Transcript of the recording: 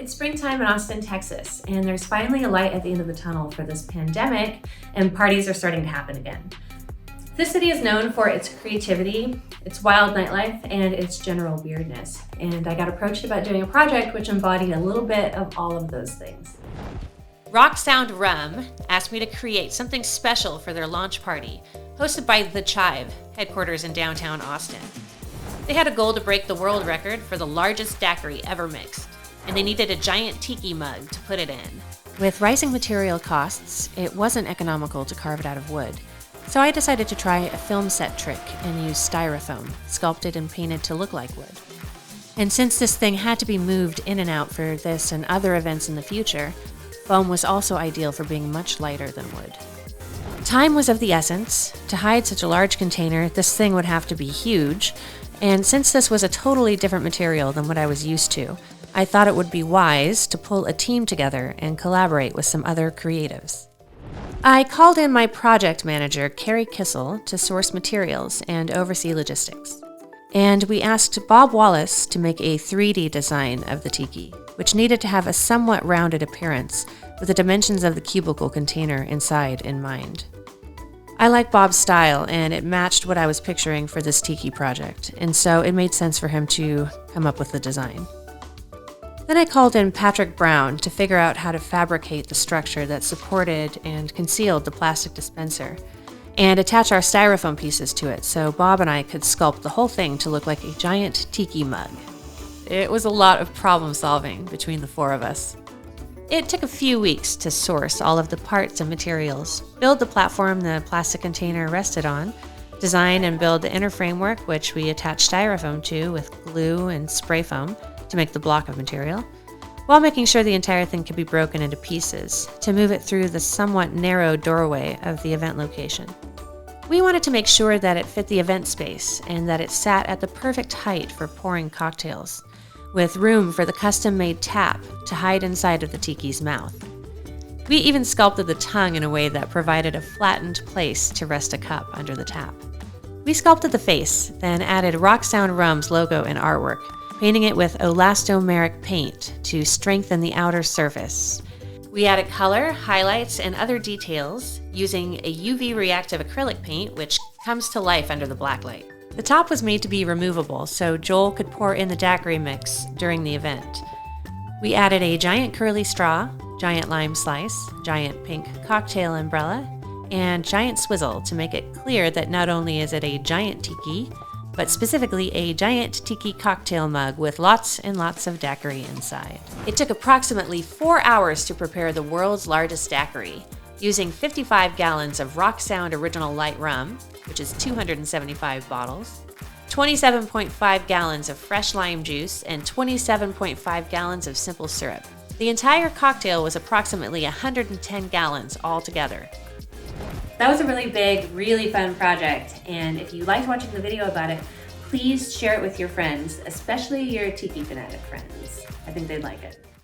It's springtime in Austin, Texas, and there's finally a light at the end of the tunnel for this pandemic, and parties are starting to happen again. This city is known for its creativity, its wild nightlife, and its general weirdness. And I got approached about doing a project which embodied a little bit of all of those things. Sound RUM asked me to create something special for their launch party, hosted by the Chive, headquarters in downtown Austin. They had a goal to break the world record for the largest daiquiri ever mixed, and they needed a giant tiki mug to put it in. With rising material costs, it wasn't economical to carve it out of wood, so I decided to try a film set trick and use styrofoam, sculpted and painted to look like wood. And since this thing had to be moved in and out for this and other events in the future, foam was also ideal for being much lighter than wood. Time was of the essence. To hide such a large container, this thing would have to be huge, and since this was a totally different material than what I was used to, I thought it would be wise to pull a team together and collaborate with some other creatives. I called in my project manager, Carrie Kissel, to source materials and oversee logistics. And we asked Bob Wallace to make a 3D design of the tiki, which needed to have a somewhat rounded appearance with the dimensions of the cubicle container inside in mind. I like Bob's style, and it matched what I was picturing for this tiki project, and so it made sense for him to come up with the design. Then I called in Patrick Brown to figure out how to fabricate the structure that supported and concealed the plastic dispenser, and attach our styrofoam pieces to it so Bob and I could sculpt the whole thing to look like a giant tiki mug. It was a lot of problem solving between the four of us. It took a few weeks to source all of the parts and materials, build the platform the plastic container rested on, design and build the inner framework, which we attached styrofoam to with glue and spray foam to make the block of material, while making sure the entire thing could be broken into pieces to move it through the somewhat narrow doorway of the event location. We wanted to make sure that it fit the event space and that it sat at the perfect height for pouring cocktails, with room for the custom-made tap to hide inside of the tiki's mouth. We even sculpted the tongue in a way that provided a flattened place to rest a cup under the tap. We sculpted the face, then added Sound RUM's logo and artwork, painting it with elastomeric paint to strengthen the outer surface. We added color, highlights, and other details using a UV reactive acrylic paint, which comes to life under the black light. The top was made to be removable, so Joel could pour in the daiquiri mix during the event. We added a giant curly straw, giant lime slice, giant pink cocktail umbrella, and giant swizzle to make it clear that not only is it a giant tiki, but specifically a giant tiki cocktail mug with lots and lots of daiquiri inside. It took approximately 4 hours to prepare the world's largest daiquiri, using 55 gallons of Sound Original Light Rum, which is 275 bottles, 27.5 gallons of fresh lime juice, and 27.5 gallons of simple syrup. The entire cocktail was approximately 110 gallons altogether. That was a really big, really fun project, and if you liked watching the video about it, please share it with your friends, especially your tiki fanatic friends. I think they'd like it.